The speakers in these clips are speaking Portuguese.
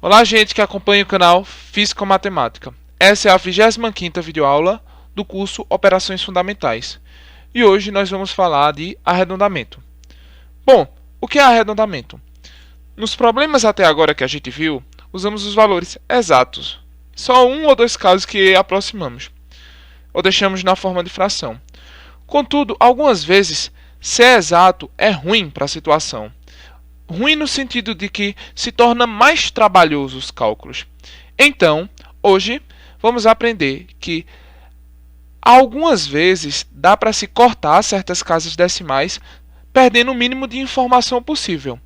Olá, gente que acompanha o canal Físico-Matemática. Essa é a 25ª videoaula do curso Operações Fundamentais. E hoje nós vamos falar de arredondamento. Bom, o que é arredondamento? Nos problemas até agora que a gente viu, usamos os valores exatos. Só um ou dois casos que aproximamos, ou deixamos na forma de fração. Contudo, algumas vezes, ser exato é ruim para a situação. Ruim no sentido de que se torna mais trabalhoso os cálculos. Então, hoje, vamos aprender que algumas vezes dá para se cortar certas casas decimais, perdendo o mínimo de informação possível.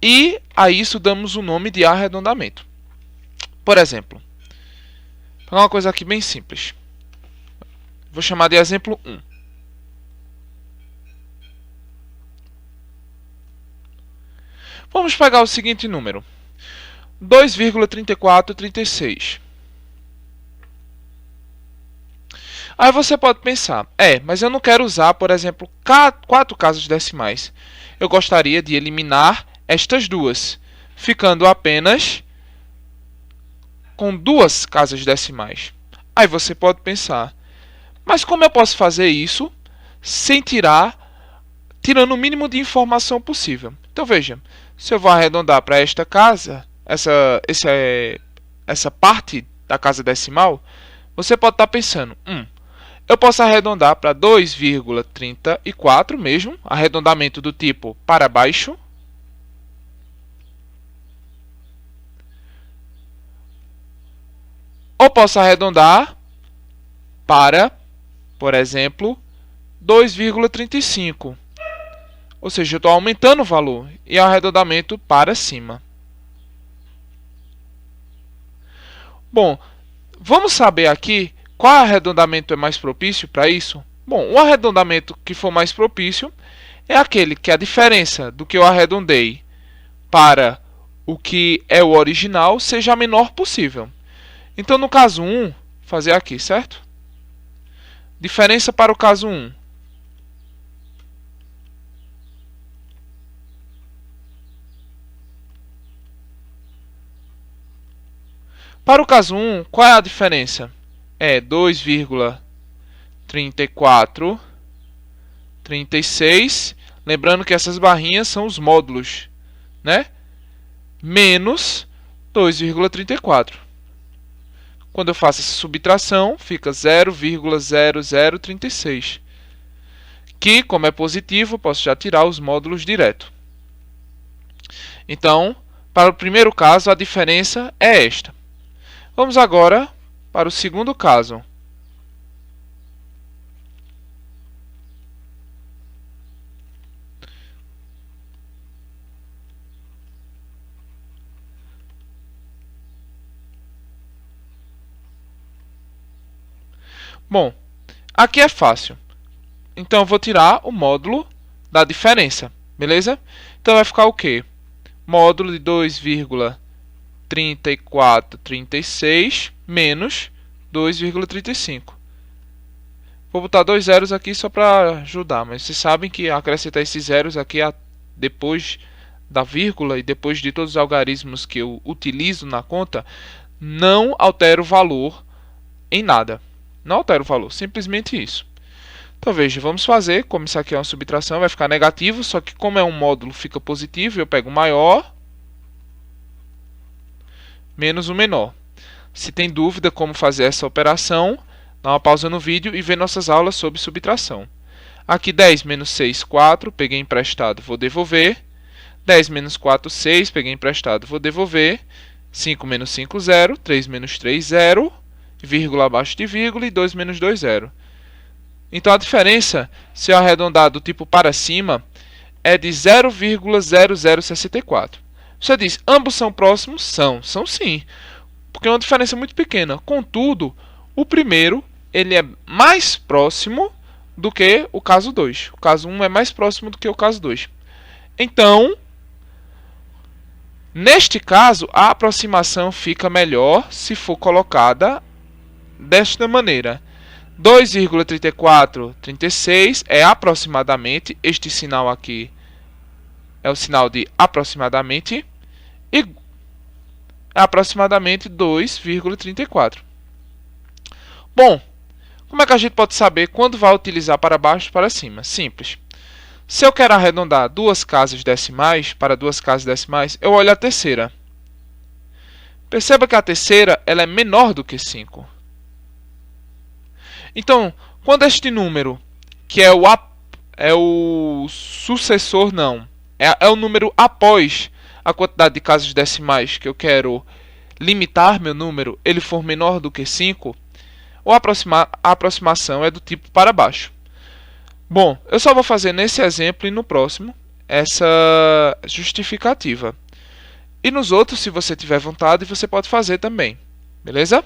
E a isso damos o nome de arredondamento. Por exemplo, vou pegar uma coisa aqui bem simples. Vou chamar de exemplo 1. Vamos pegar o seguinte número: 2,3436. Aí você pode pensar, mas eu não quero usar, por exemplo, 4 casas decimais. Eu gostaria de eliminar estas duas, ficando apenas com 2 casas decimais. Aí você pode pensar, mas como eu posso fazer isso sem tirando o mínimo de informação possível? Então veja, se eu vou arredondar para esta casa, essa parte da casa decimal, você pode estar pensando, eu posso arredondar para 2,34 mesmo, arredondamento do tipo para baixo. Ou posso arredondar para, por exemplo, 2,35. Ou seja, eu estou aumentando o valor e arredondamento para cima. Bom, vamos saber aqui qual arredondamento é mais propício para isso? Bom, o arredondamento que for mais propício é aquele que a diferença do que eu arredondei para o que é o original seja a menor possível. Então, no caso 1, fazer aqui, certo? Diferença para o caso 1. Para o caso 1, qual é a diferença? É 2,3436. Lembrando que essas barrinhas são os módulos, né? Menos 2,34. Quando eu faço essa subtração, fica 0,0036. Que, como é positivo, posso já tirar os módulos direto. Então, para o primeiro caso, a diferença é esta. Vamos agora para o segundo caso. Bom, aqui é fácil. Então, eu vou tirar o módulo da diferença, beleza? Então, vai ficar o quê? Módulo de 2,3436 menos 2,35. Vou botar 2 zeros aqui só para ajudar, mas vocês sabem que acrescentar esses zeros aqui depois da vírgula e depois de todos os algarismos que eu utilizo na conta, não altera o valor em nada. Não altera o valor, simplesmente isso. Então veja, vamos fazer, como isso aqui é uma subtração, vai ficar negativo, só que como é um módulo fica positivo, eu pego o maior menos o menor. Se tem dúvida como fazer essa operação, dá uma pausa no vídeo e vê nossas aulas sobre subtração. Aqui 10 menos 6, 4, peguei emprestado, vou devolver. 10 menos 4, 6, peguei emprestado, vou devolver. 5 menos 5, 0. 3 menos 3, 0. Vírgula abaixo de vírgula e 2 menos 2, 0. Então a diferença, se eu arredondar do tipo para cima, é de 0,0064. Você diz, ambos são próximos? São sim, porque é uma diferença muito pequena. Contudo, o primeiro ele é mais próximo do que o caso 2. O caso 1 é mais próximo do que o caso 2. Então, neste caso, a aproximação fica melhor se for colocada desta maneira. 2,3436 é aproximadamente, este sinal aqui é o sinal de aproximadamente, é aproximadamente 2,34. Bom, como é que a gente pode saber quando vai utilizar para baixo e para cima? Simples. Se eu quero arredondar duas casas decimais para duas casas decimais, eu olho a terceira. Perceba que a terceira ela é menor do que 5. Então, quando este número, que é o sucessor, não, é o número após a quantidade de casas decimais que eu quero limitar meu número, ele for menor do que 5, a aproximação é do tipo para baixo. Bom, eu só vou fazer nesse exemplo e no próximo essa justificativa. E nos outros, se você tiver vontade, você pode fazer também. Beleza?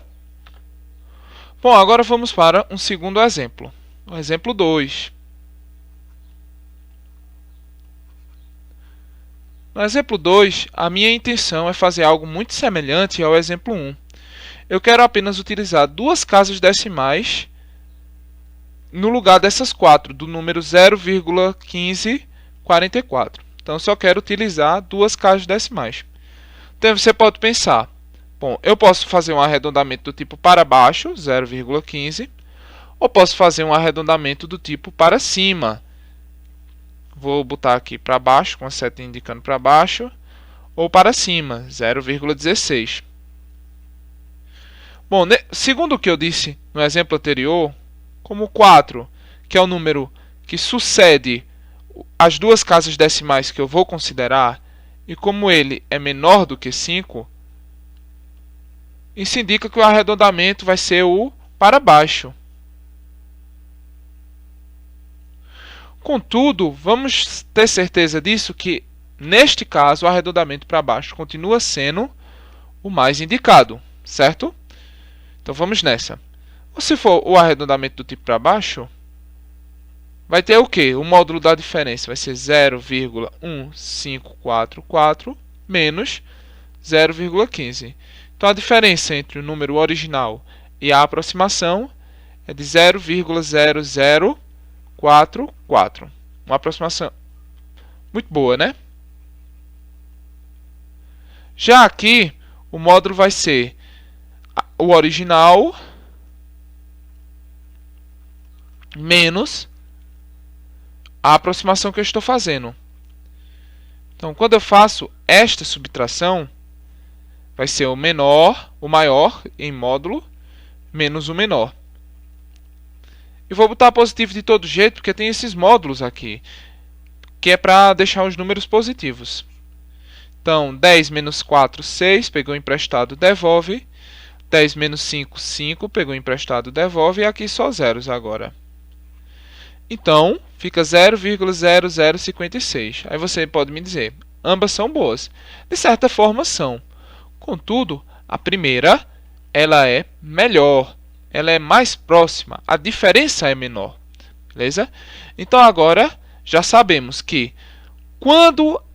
Bom, agora vamos para um segundo exemplo. O exemplo 2. No exemplo 2, a minha intenção é fazer algo muito semelhante ao exemplo 1. Eu quero apenas utilizar duas casas decimais no lugar dessas 4, do número 0,1544. Então, eu só quero utilizar duas casas decimais. Então, você pode pensar, bom, eu posso fazer um arredondamento do tipo para baixo, 0,15, ou posso fazer um arredondamento do tipo para cima. Vou botar aqui para baixo, com a seta indicando para baixo, ou para cima, 0,16. Bom, segundo o que eu disse no exemplo anterior, como 4, que é o número que sucede as duas casas decimais que eu vou considerar, e como ele é menor do que 5, isso indica que o arredondamento vai ser o para baixo. Contudo, vamos ter certeza disso que, neste caso, o arredondamento para baixo continua sendo o mais indicado, certo? Então vamos nessa. Se for o arredondamento do tipo para baixo, vai ter o quê? O módulo da diferença vai ser 0,1544 menos 0,15. Então a diferença entre o número original e a aproximação é de 0,0044. Uma aproximação muito boa, né? Já aqui, o módulo vai ser o original menos a aproximação que eu estou fazendo. Então, quando eu faço esta subtração, vai ser o maior em módulo, menos o menor. E vou botar positivo de todo jeito, porque tem esses módulos aqui, que é para deixar os números positivos. Então, 10 menos 4, 6, pegou emprestado, devolve. 10 menos 5, 5, pegou emprestado, devolve. E aqui só zeros agora. Então, fica 0,0056. Aí você pode me dizer, ambas são boas. De certa forma, são. Contudo, a primeira, ela é melhor. Ela é mais próxima. A diferença é menor. Beleza? Então, agora, já sabemos que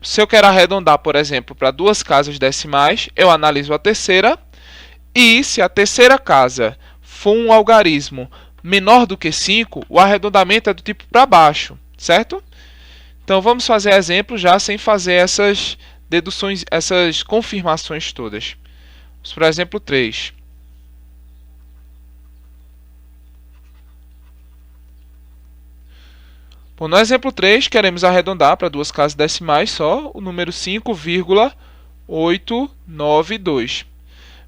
se eu quero arredondar, por exemplo, para duas casas decimais, eu analiso a terceira. E se a terceira casa for um algarismo menor do que 5, o arredondamento é do tipo para baixo, certo? Então vamos fazer exemplo já sem fazer essas deduções, essas confirmações todas. Vamos para o exemplo 3. Bom, no exemplo 3, queremos arredondar para duas casas decimais só o número 5,892.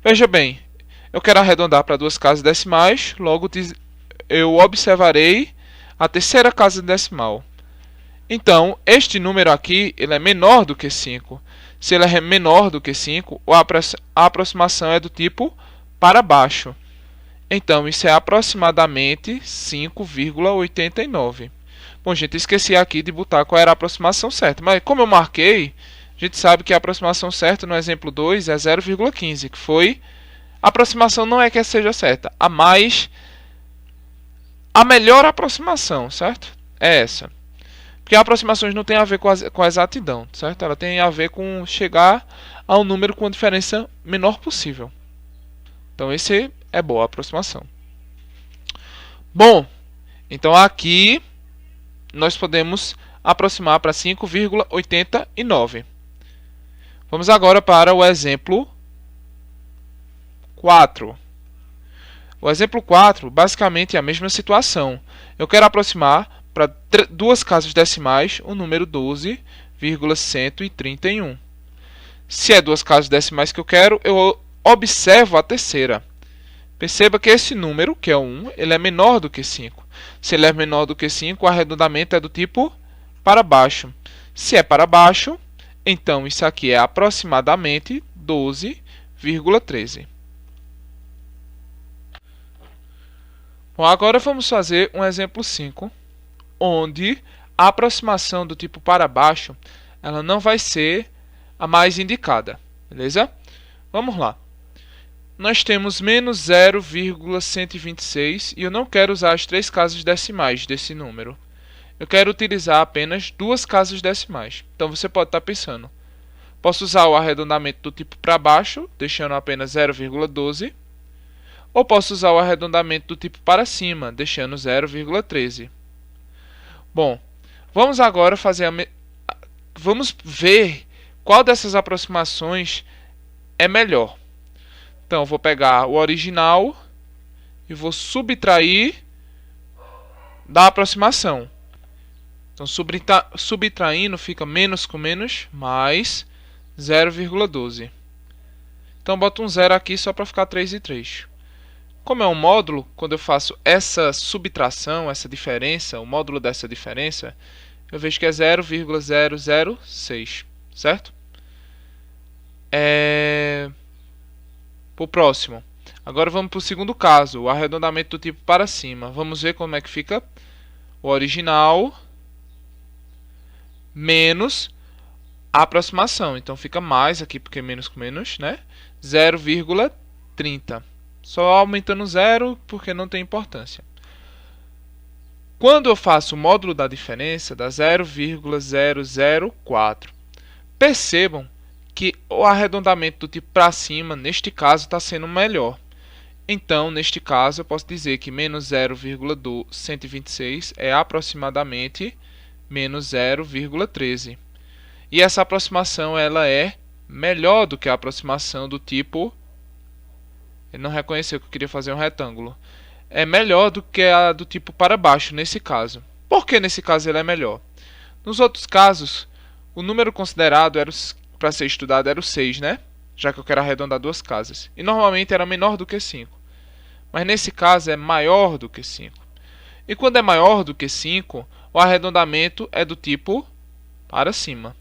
Veja bem, eu quero arredondar para duas casas decimais, logo eu observarei a terceira casa decimal. Então, este número aqui ele é menor do que 5. Se ele é menor do que 5, a aproximação é do tipo para baixo. Então, isso é aproximadamente 5,89. Bom, gente, esqueci aqui de botar qual era a aproximação certa. Mas como eu marquei, a gente sabe que a aproximação certa no exemplo 2 é 0,15, que foi... A aproximação não é que seja certa, a melhor aproximação, certo? É essa. Porque aproximações não tem a ver com a exatidão, certo? Ela tem a ver com chegar a um número com a diferença menor possível. Então, esse é boa aproximação. Bom, então aqui nós podemos aproximar para 5,89. Vamos agora para o exemplo 4. O exemplo 4, basicamente, é a mesma situação. Eu quero aproximar para duas casas decimais o número 12,131. Se é duas casas decimais que eu quero, eu observo a terceira. Perceba que esse número, que é o 1, ele é menor do que 5. Se ele é menor do que 5, o arredondamento é do tipo para baixo. Se é para baixo, então isso aqui é aproximadamente 12,13. Bom, agora vamos fazer um exemplo 5, onde a aproximação do tipo para baixo ela não vai ser a mais indicada, beleza? Vamos lá. Nós temos menos 0,126 e eu não quero usar as três casas decimais desse número. Eu quero utilizar apenas duas casas decimais. Então você pode estar pensando, posso usar o arredondamento do tipo para baixo, deixando apenas 0,12, ou posso usar o arredondamento do tipo para cima, deixando 0,13. Bom, vamos agora vamos ver qual dessas aproximações é melhor. Então, eu vou pegar o original e vou subtrair da aproximação. Então, subtraindo fica menos com menos, mais 0,12. Então, boto um 0 aqui só para ficar 3 e 3. Como é um módulo, quando eu faço essa subtração, essa diferença, o módulo dessa diferença, eu vejo que é 0,006, certo? Para o próximo. Agora vamos para o segundo caso, o arredondamento do tipo para cima. Vamos ver como é que fica o original menos a aproximação. Então fica mais aqui, porque menos com menos, né? 0,30. Só aumentando 0 porque não tem importância. Quando eu faço o módulo da diferença, dá 0,004. Percebam que o arredondamento do tipo para cima, neste caso, está sendo melhor. Então, neste caso, eu posso dizer que menos 0,126 é aproximadamente menos 0,13. E essa aproximação ela é melhor do que a aproximação do tipo... Ele não reconheceu que eu queria fazer um retângulo. É melhor do que a do tipo para baixo, nesse caso. Por que nesse caso ele é melhor? Nos outros casos, o número considerado para ser estudado era o 6, né? Já que eu quero arredondar duas casas. E normalmente era menor do que 5. Mas nesse caso é maior do que 5. E quando é maior do que 5, o arredondamento é do tipo para cima.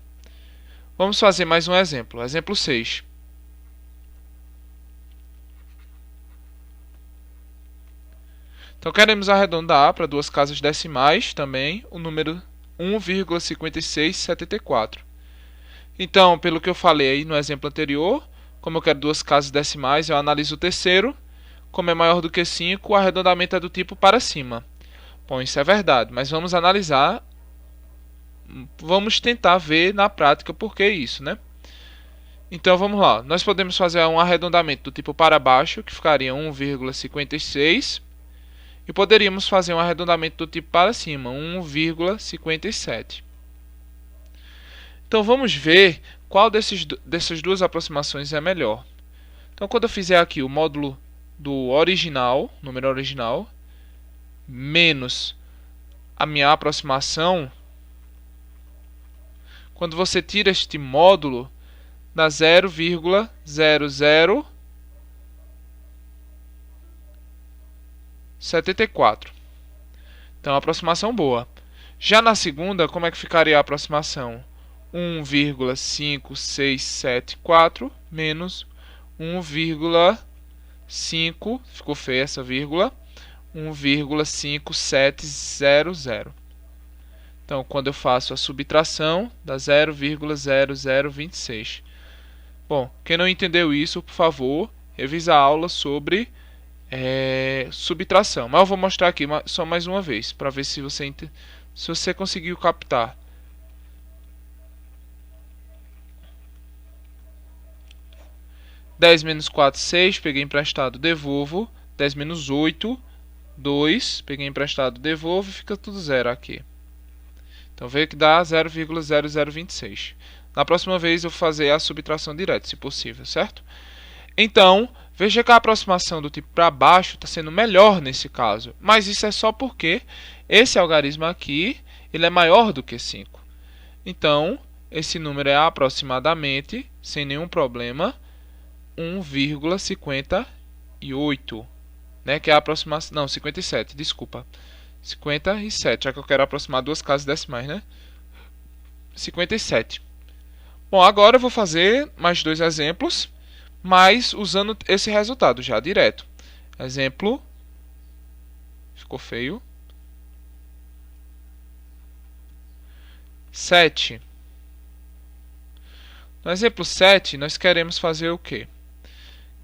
Vamos fazer mais um exemplo. Exemplo 6. Então, queremos arredondar para duas casas decimais também o número 1,5674. Então, pelo que eu falei aí no exemplo anterior, como eu quero duas casas decimais, eu analiso o terceiro. Como é maior do que 5, o arredondamento é do tipo para cima. Bom, isso é verdade, mas vamos analisar, vamos tentar ver na prática por que isso, né? Então, vamos lá. Nós podemos fazer um arredondamento do tipo para baixo, que ficaria 1,56. E poderíamos fazer um arredondamento do tipo para cima, 1,57. Então vamos ver qual dessas duas aproximações é melhor. Então quando eu fizer aqui o módulo do original, número original, menos a minha aproximação, quando você tira este módulo, dá 0,0074. Então, aproximação boa. Já na segunda, como é que ficaria a aproximação? 1,5674 menos 1,5, ficou feia essa vírgula, 1,5700. Então, quando eu faço a subtração, dá 0,0026. Bom, quem não entendeu isso, por favor, revisa a aula sobre subtração. Mas eu vou mostrar aqui só mais uma vez, para ver se você conseguiu captar. (10 menos 4, 6), peguei emprestado, devolvo. 10 menos 8, 2, peguei emprestado, devolvo, e fica tudo zero aqui. Então veio que dá 0,0026. Na próxima vez eu vou fazer a subtração direta, se possível, certo? Então, Veja que a aproximação do tipo para baixo está sendo melhor nesse caso, mas isso é só porque esse algarismo aqui ele é maior do que 5. Então, esse número é aproximadamente, sem nenhum problema, 1,58, né? Que é a aproximação... Não, 57, desculpa. 57, já que eu quero aproximar duas casas decimais, né? 57. Bom, agora eu vou fazer mais dois exemplos, mas usando esse resultado já direto. Exemplo. Ficou feio. 7. No exemplo 7, nós queremos fazer o quê?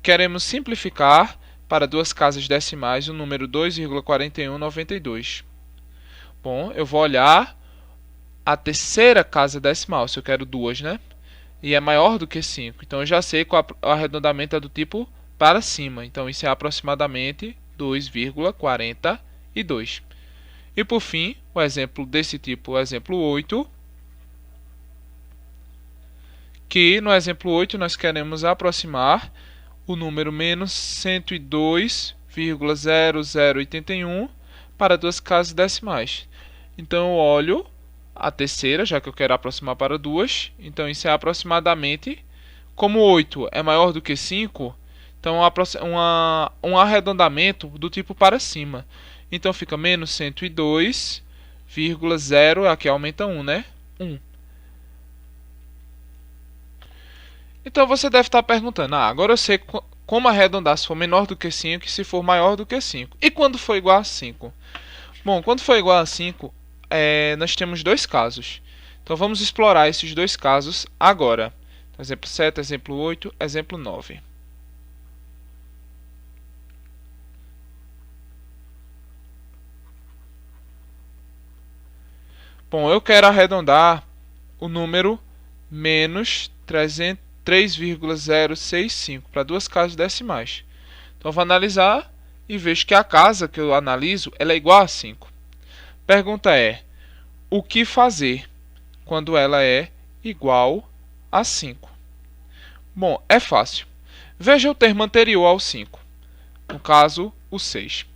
Queremos simplificar para duas casas decimais o número 2,4192. Bom, eu vou olhar a terceira casa decimal, se eu quero duas, né? E é maior do que 5. Então, eu já sei que o arredondamento é do tipo para cima. Então, isso é aproximadamente 2,42. E, por fim, o exemplo desse tipo, o exemplo 8, que no exemplo 8 nós queremos aproximar o número menos 102,0081 para duas casas decimais. Então, eu olho a terceira, já que eu quero aproximar para duas. Então, isso é aproximadamente. Como 8 é maior do que 5, então um arredondamento do tipo para cima. Então, fica menos 102,0, aqui aumenta 1, né? 1. Então, você deve estar perguntando, agora eu sei como arredondar se for menor do que 5 e se for maior do que 5. E quando for igual a 5? Bom, quando for igual a 5, nós temos dois casos. Então, vamos explorar esses dois casos agora. Exemplo 7, exemplo 8, exemplo 9. Bom, eu quero arredondar o número menos 3,065 para duas casas decimais. Então, eu vou analisar e vejo que a casa que eu analiso ela é igual a 5. Pergunta é, o que fazer quando ela é igual a 5? Bom, é fácil. Veja o termo anterior ao 5, no caso, o 6.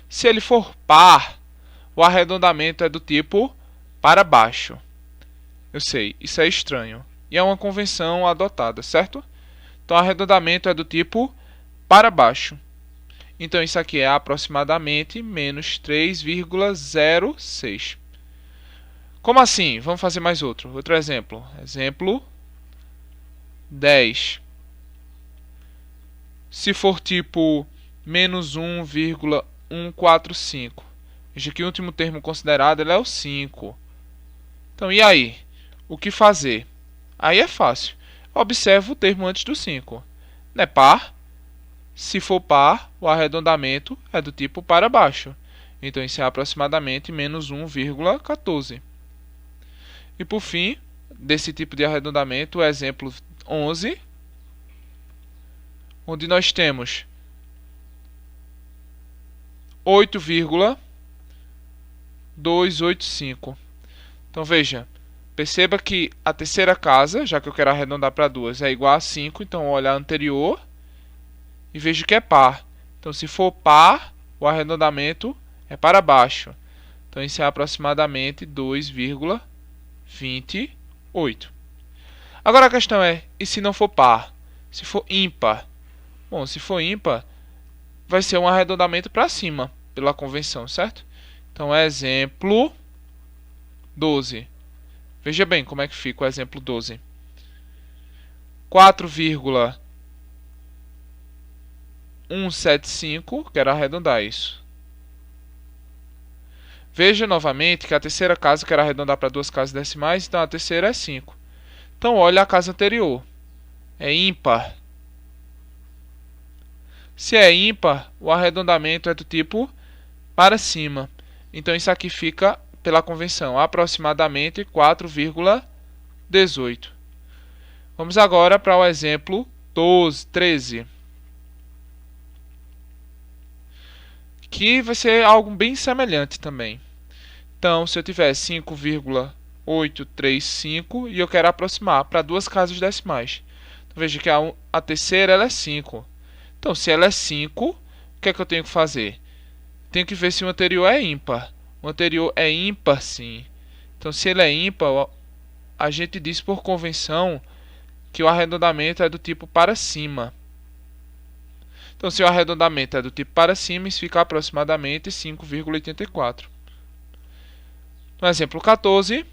Se ele for par, o arredondamento é do tipo para baixo. Eu sei, isso é estranho. E é uma convenção adotada, certo? Então, o arredondamento é do tipo para baixo. Então, isso aqui é aproximadamente menos 3,06. Como assim? Vamos fazer mais outro. Outro exemplo. Exemplo 10. Se for tipo menos 1,145. Veja que o último termo considerado ele é o 5. Então, e aí? O que fazer? Aí é fácil. Observe o termo antes do 5. Não é par? Se for par, o arredondamento é do tipo para baixo. Então, isso é aproximadamente menos 1,14. E, por fim, desse tipo de arredondamento, o exemplo 11, onde nós temos 8,285. Então, veja, perceba que a terceira casa, já que eu quero arredondar para duas, é igual a 5. Então, vou olhar a anterior e vejo que é par. Então, se for par, o arredondamento é para baixo. Então, isso é aproximadamente 2,28. Agora a questão é, e se não for par? Se for ímpar? Bom, se for ímpar, vai ser um arredondamento para cima, pela convenção, certo? Então, exemplo 12. Veja bem como é que fica o exemplo 12. 4,175, quero arredondar isso. Veja novamente que a terceira casa eu quero arredondar para duas casas decimais, então a terceira é 5. Então, olha a casa anterior. É ímpar. Se é ímpar, o arredondamento é do tipo para cima. Então, isso aqui fica, pela convenção, aproximadamente 4,18. Vamos agora para o exemplo 13. Que vai ser algo bem semelhante também. Então, se eu tiver 5,835 e eu quero aproximar para duas casas decimais. Então, veja que a terceira ela é 5. Então, se ela é 5, o que é que eu tenho que fazer? Tenho que ver se o anterior é ímpar. O anterior é ímpar, sim. Então, se ele é ímpar, a gente diz por convenção que o arredondamento é do tipo para cima. Então, se o arredondamento é do tipo para cima, isso fica aproximadamente 5,84. No exemplo 14,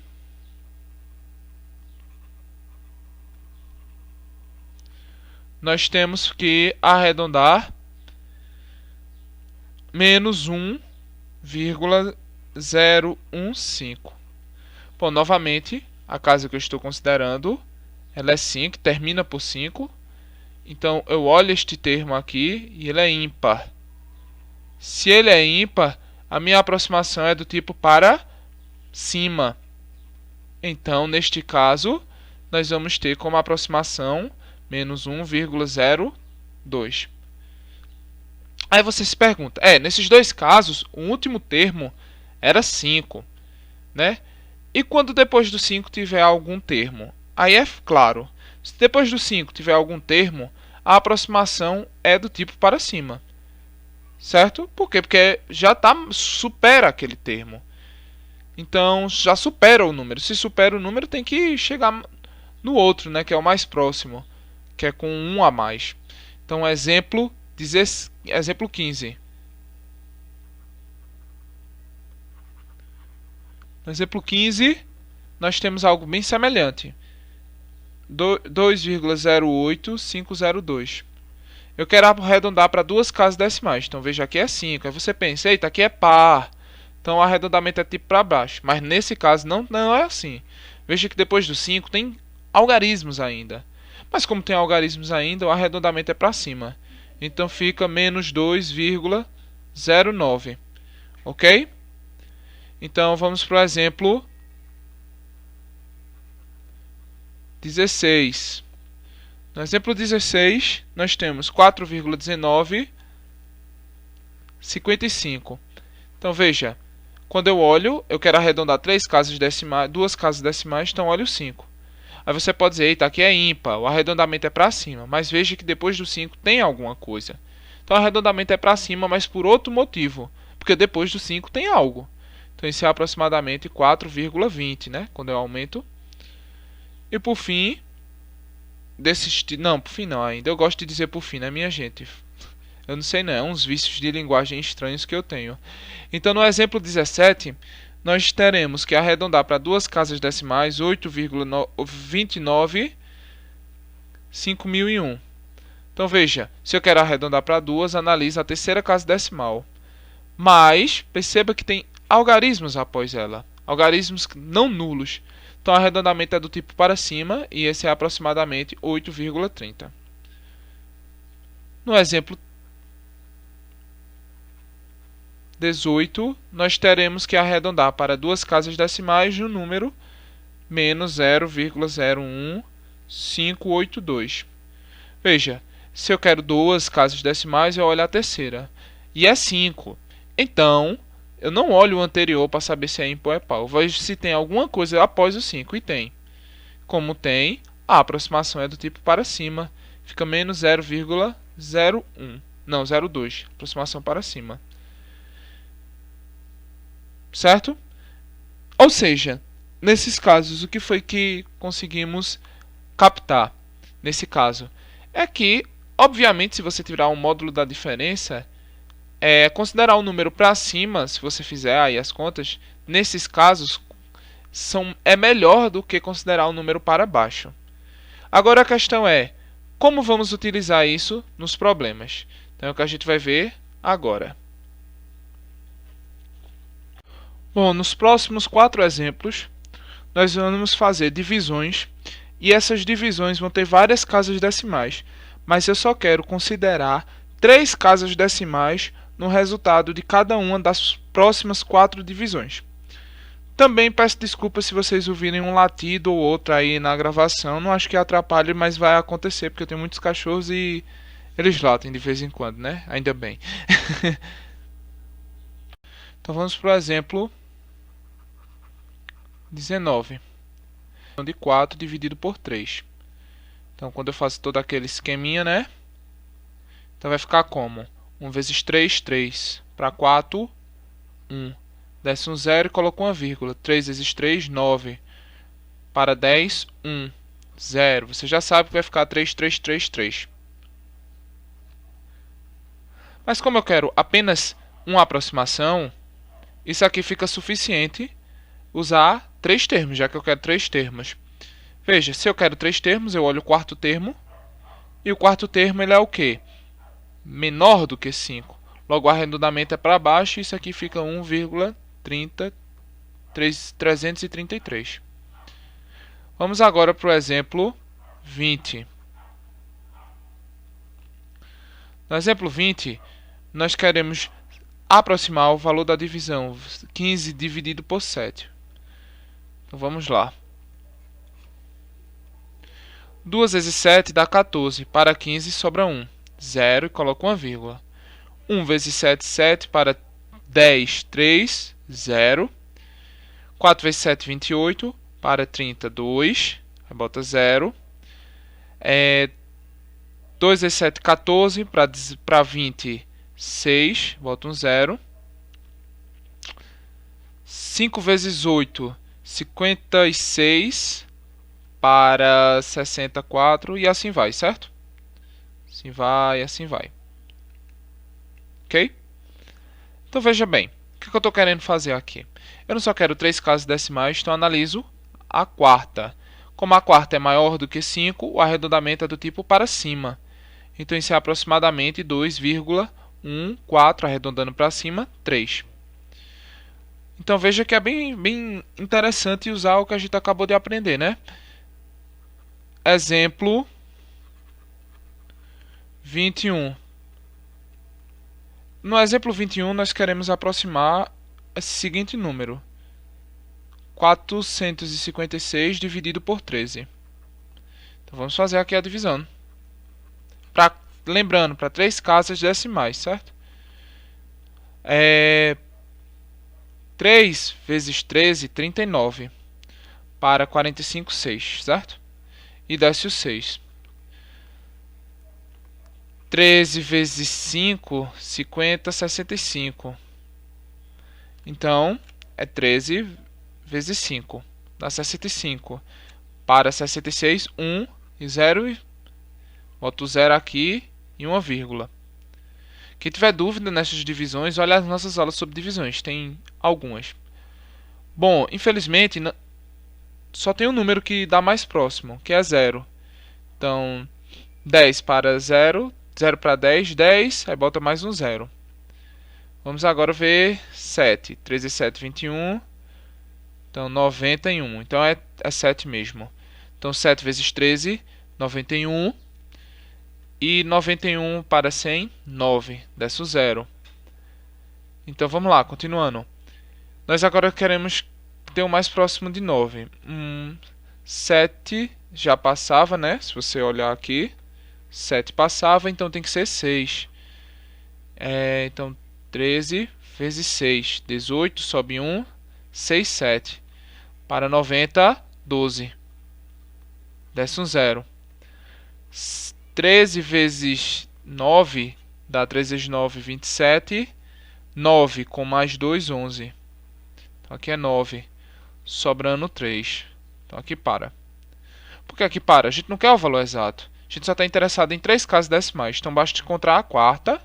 nós temos que arredondar menos 1,015. Bom, novamente, a casa que eu estou considerando, ela é 5, termina por 5. Então, eu olho este termo aqui e ele é ímpar. Se ele é ímpar, a minha aproximação é do tipo para cima. Então, neste caso, nós vamos ter como aproximação menos 1,02. Aí você se pergunta, nesses dois casos, o último termo era 5, né? E quando depois do 5 tiver algum termo? Aí é claro, se depois do 5 tiver algum termo, a aproximação é do tipo para cima. Certo? Por quê? Porque já supera aquele termo. Então, já supera o número. Se supera o número, tem que chegar no outro, né, que é o mais próximo, que é com 1 a mais. Então, exemplo 15. No exemplo 15, nós temos algo bem semelhante. 2,08502. Eu quero arredondar para duas casas decimais. Então, veja, aqui é 5. Aí você pensa, eita, aqui é par. Então, o arredondamento é tipo para baixo. Mas nesse caso, não é assim. Veja que depois do 5 tem algarismos ainda. Mas como tem algarismos ainda, o arredondamento é para cima. Então, fica menos 2,09. Ok? Então, vamos para o exemplo 16. No exemplo 16, nós temos 4,1955. Então, veja, quando eu olho, eu quero arredondar duas casas decimais, então olho 5. Aí você pode dizer, eita, aqui é ímpar, o arredondamento é para cima. Mas veja que depois do 5 tem alguma coisa. Então, o arredondamento é para cima, mas por outro motivo. Porque depois do 5 tem algo. Então, isso é aproximadamente 4,20, né? Quando eu aumento. E por fim, por fim não ainda. Eu gosto de dizer por fim, né, minha gente? Eu não sei não, é uns vícios de linguagem estranhos que eu tenho. Então, no exemplo 17, nós teremos que arredondar para duas casas decimais 8,29501. Então, veja, se eu quero arredondar para duas, analise a terceira casa decimal. Mas, perceba que tem algarismos após ela. Algarismos não nulos. Então, o arredondamento é do tipo para cima e esse é aproximadamente 8,30. No exemplo 18, nós teremos que arredondar para duas casas decimais no número menos 0,01582. Veja, se eu quero duas casas decimais, eu olho a terceira. E é 5. Então, eu não olho o anterior para saber se é ímpar ou é par. Eu vejo se tem alguma coisa após o 5. E tem. Como tem, a aproximação é do tipo para cima. Fica menos 0,01. Não, 0,2. Aproximação para cima. Certo? Ou seja, nesses casos, o que foi que conseguimos captar? Nesse caso, é que, obviamente, se você tirar o módulo da diferença, considerar o número para cima, se você fizer aí as contas, nesses casos, é melhor do que considerar o número para baixo. Agora a questão é, como vamos utilizar isso nos problemas? Então é o que a gente vai ver agora. Bom, nos próximos 4 exemplos, nós vamos fazer divisões e essas divisões vão ter várias casas decimais, mas eu só quero considerar 3 casas decimais no resultado de cada uma das próximas 4 divisões. Também peço desculpas se vocês ouvirem um latido ou outro aí na gravação, não acho que atrapalhe, mas vai acontecer porque eu tenho muitos cachorros e eles latem de vez em quando, né? Ainda bem. Então vamos para o exemplo 19. De 4 dividido por 3. Então, quando eu faço todo aquele esqueminha, né? Então vai ficar como? 1 vezes 3, 3. Para 4, 1. Desce um 0 e coloca uma vírgula. 3 vezes 3, 9. Para 10, 1. 0. Você já sabe que vai ficar 3, 3, 3, 3. Mas como eu quero apenas uma aproximação, isso aqui fica suficiente usar 3 termos, já que eu quero 3 termos. Veja, se eu quero 3 termos, eu olho o quarto termo. E o quarto termo ele é o quê? Menor do que 5. Logo, o arredondamento é para baixo e isso aqui fica 1,333. Vamos agora para o exemplo 20. No exemplo 20, nós queremos aproximar o valor da divisão, 15 dividido por 7. Então vamos lá. 2 vezes 7 dá 14. Para 15 sobra 1. 0 e coloco uma vírgula. 1 vezes 7, 7. Para 10, 3. 0. 4 vezes 7, 28. Para 30, 2. Aí bota 0. 2 vezes 7, 14. Para 20, 6. Bota um 0. 5 vezes 8, 56. Para 64 e assim vai, certo? Assim vai, assim vai. Ok? Então veja bem, o que eu estou querendo fazer aqui? Eu não só quero 3 casas decimais, então analiso a quarta. Como a quarta é maior do que 5, o arredondamento é do tipo para cima. Então isso é aproximadamente 2,14, arredondando para cima, 3. Então veja que é bem interessante usar o que a gente acabou de aprender, né? Exemplo 21. No exemplo 21, nós queremos aproximar esse seguinte número. 456 dividido por 13. Então vamos fazer aqui a divisão. Lembrando, para 3 casas decimais, certo? 3 vezes 13, 39. Para 45, 6, certo? E desce o 6. 13 vezes 5, 50, 65. Então, é 13 vezes 5. Dá 65. Para 66, 1 e 0. Boto o 0 aqui e uma vírgula. Quem tiver dúvida nessas divisões, olha as nossas aulas sobre divisões. Tem algumas. Bom, infelizmente, só tem um número que dá mais próximo, que é 0. Então, 10 para 0, 0 para 10, 10, aí bota mais um 0. Vamos agora ver 7. 3 e 7, 21. Então, 91. Então, é 7 mesmo. Então, 7 vezes 13, 91. E 91 para 100, 9. Desce o 0. Então, vamos lá, continuando. Nós agora queremos ter o mais próximo de 9. 7 já passava, né? Se você olhar aqui. 7 passava, então tem que ser 6. Então, 13 vezes 6. 18, sobe 1. 6, 7. Para 90, 12. Desce um 0. 13 vezes 9 dá 13 vezes 9, 27. 9 com mais 2, 11. Então aqui é 9. Sobrando 3. Então aqui para. Por que aqui para? A gente não quer o valor exato. A gente só está interessado em 3 casas decimais. Então basta encontrar a quarta.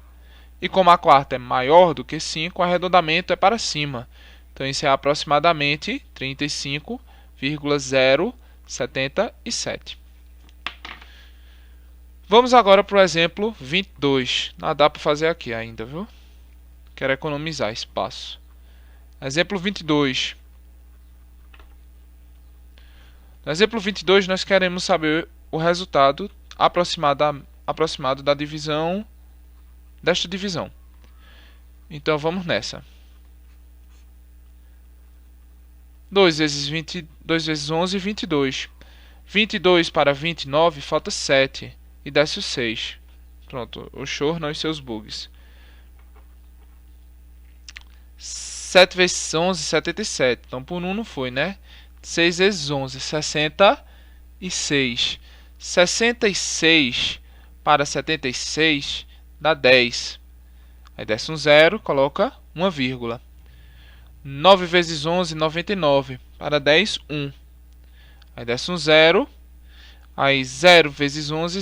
E como a quarta é maior do que 5, o arredondamento é para cima. Então isso é aproximadamente 35,077. Vamos agora para o exemplo 22. Não dá para fazer aqui ainda, viu? Quero economizar espaço. Exemplo 22. No exemplo 22, nós queremos saber o resultado aproximado da divisão desta divisão. Então vamos nessa. 2 vezes 11, 22. 22 para 29, falta 7. E desce o 6. Pronto, o show não e seus bugs. 7 vezes 11, 77. Então por 1 não foi, né? 6 vezes 11, 66. 66 para 76 dá 10. Aí desce um 0, coloca uma vírgula. 9 vezes 11, 99. Para 10, 1. Aí desce um 0. Aí 0 vezes 11,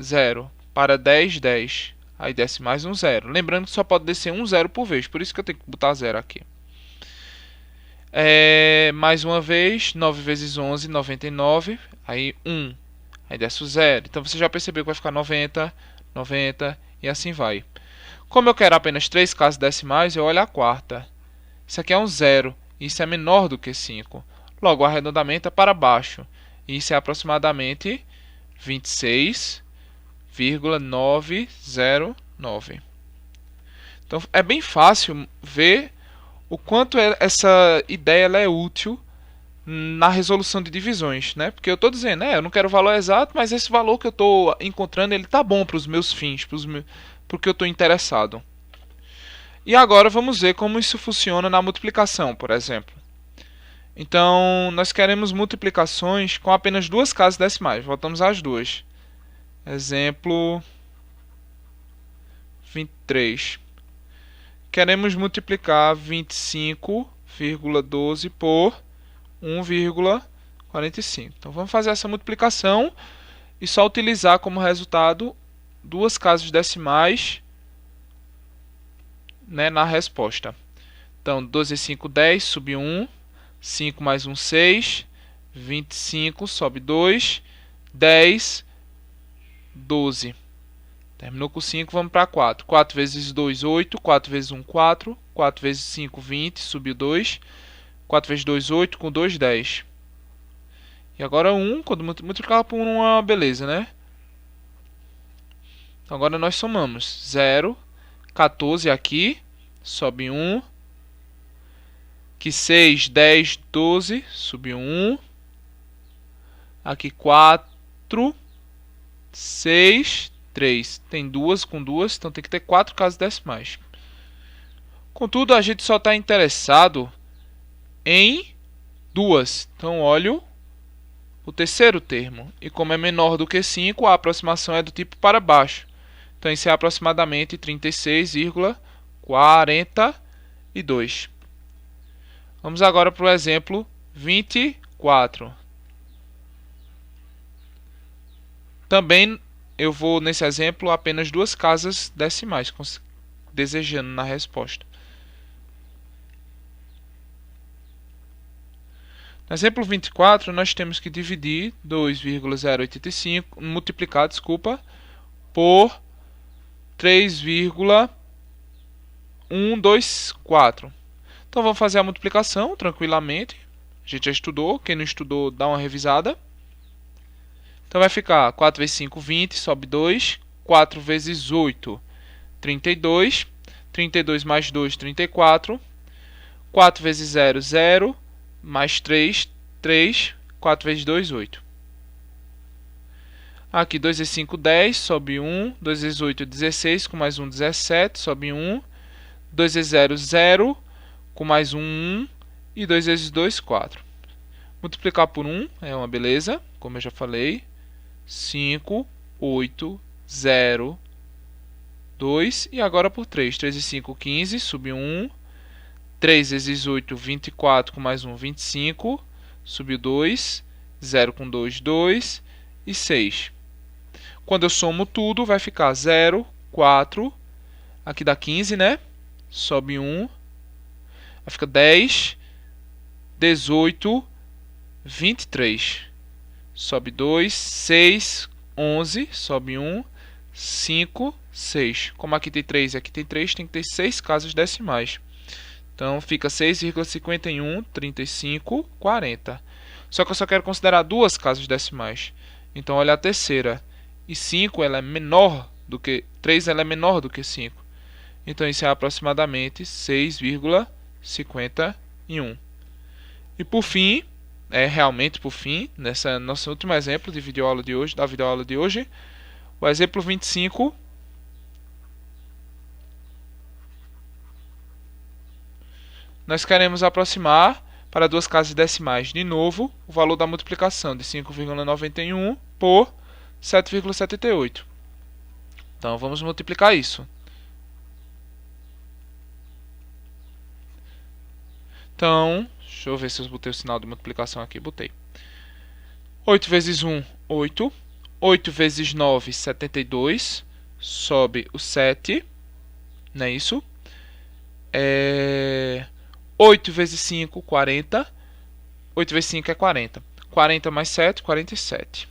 0. Para 10, 10. Aí desce mais um 0. Lembrando que só pode descer um 0 por vez. Por isso que eu tenho que botar 0 aqui. Mais uma vez, 9 vezes 11, 99. Aí 1. Aí desce o 0. Então você já percebeu que vai ficar 90, 90 e assim vai. Como eu quero apenas 3 casas decimais, eu olho a quarta. Isso aqui é um 0. Isso é menor do que 5. Logo, o arredondamento é para baixo. Isso é aproximadamente 26,909. Então é bem fácil ver o quanto essa ideia ela é útil na resolução de divisões, né? Porque eu estou dizendo, eu não quero o valor exato, mas esse valor que eu estou encontrando ele tá bom para os meus fins, porque eu estou interessado. E agora vamos ver como isso funciona na multiplicação, por exemplo. Então, nós queremos multiplicações com apenas duas casas decimais. Voltamos às duas. Exemplo 23. Queremos multiplicar 25,12 por 1,45. Então, vamos fazer essa multiplicação e só utilizar como resultado duas casas decimais, né, na resposta. Então, 12 vezes 5, 10, sobe 1. 5 mais 1, 6. 25, sobe 2. 10, 12. Terminou com 5, vamos para 4. 4 vezes 2, 8. 4 vezes 1, 4. 4 vezes 5, 20. Subiu 2. 4 vezes 2, 8. Com 2, 10. E agora 1, quando multiplicar por 1 é uma beleza, né? Então agora nós somamos 0, 14 aqui, sobe 1. Aqui 6, 10, 12, subiu 1. Aqui 4, 6, 3. Tem duas com duas, então tem que ter 4 casas decimais. Contudo, a gente só está interessado em duas. Então, olho o terceiro termo. E como é menor do que 5, a aproximação é do tipo para baixo. Então, isso é aproximadamente 36,42. Vamos agora para o exemplo 24. Também eu vou, nesse exemplo, apenas duas casas decimais, desejando na resposta. No exemplo 24, nós temos que dividir 2,085, multiplicar, por 3,124. Então vamos fazer a multiplicação tranquilamente. A gente já estudou, quem não estudou dá uma revisada. Então vai ficar 4 vezes 5, 20, sobe 2. 4 vezes 8, 32. 32 mais 2, 34. 4 vezes 0, 0. Mais 3, 3. 4 vezes 2, 8. Aqui 2 vezes 5, 10, sobe 1. 2 vezes 8, 16. Com mais 1, 17, sobe 1. 2 vezes 0, 0. Com mais 1, 1. E 2 vezes 2, 4. Multiplicar por 1 é uma beleza, como eu já falei. 5, 8, 0, 2. E agora por 3. 3 vezes 5, 15. Subiu 1. 3 vezes 8, 24. Com mais 1, 25. Subiu 2. 0 com 2, 2. E 6. Quando eu somo tudo, vai ficar 0, 4. Aqui dá 15, né? Sobe 1. Vai ficar 10, 18, 23. Sobe 2, 6, 11. Sobe 1, 5, 6. Como aqui tem 3 e aqui tem 3, tem que ter 6 casas decimais. Então fica 6,51, 35, 40. Só que eu só quero considerar duas casas decimais. Então olha a terceira. E 5 ela é menor do que 3, ela é menor do que 5. Então isso é aproximadamente 6,51. E por fim, realmente por fim, nessa nosso último exemplo de videoaula de hoje, o exemplo 25. Nós queremos aproximar para duas casas decimais de novo o valor da multiplicação de 5,91 por 7,78. Então vamos multiplicar isso. Então, deixa eu ver se eu botei o sinal de multiplicação aqui. Botei. 8 vezes 1, 8. 8 vezes 9, 72. Sobe o 7. Não é isso? 8 vezes 5, 40. 8 vezes 5 é 40. 40 mais 7, 47.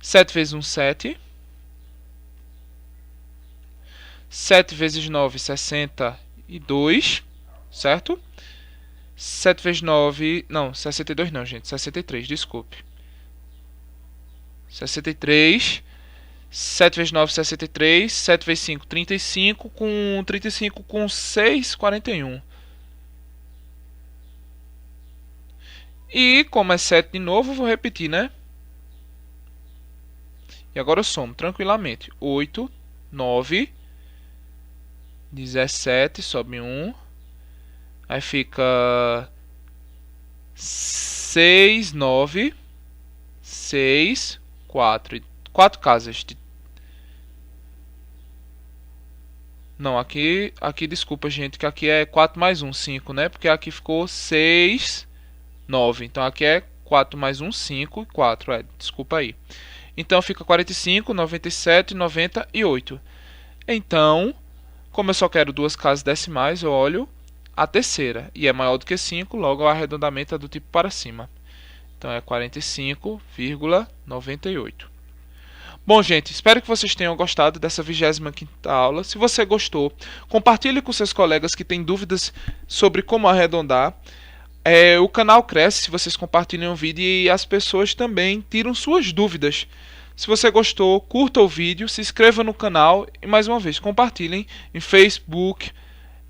7 vezes 1, 7. 7 vezes 9, 62. Certo? 7 vezes 9... Não, 62 não, gente. 63, desculpe. 63. 7 vezes 9, 63. 7 vezes 5, 35. Com 35 com 6, 41. E como é 7 de novo, vou repetir, né? E agora eu somo tranquilamente. 8, 9, 17, sobe 1. Aí fica 6, 9, 6, 4. 4 casas. Não, aqui desculpa, gente, que aqui é 4 mais 1, 5, né? Porque aqui ficou 6, 9. Então aqui é 4 mais 1, 5 e 4. Desculpa aí. Então fica 45, 97, 98. Então, como eu só quero duas casas decimais, eu olho a terceira. E é maior do que 5, logo o arredondamento é do tipo para cima. Então é 45,98. Bom, gente, espero que vocês tenham gostado dessa 25ª aula. Se você gostou, compartilhe com seus colegas que têm dúvidas sobre como arredondar. O canal cresce se vocês compartilham o vídeo e as pessoas também tiram suas dúvidas. Se você gostou, curta o vídeo, se inscreva no canal e mais uma vez compartilhem em Facebook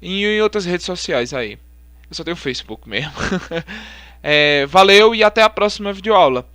e em outras redes sociais aí. Eu só tenho Facebook mesmo. Valeu e até a próxima videoaula.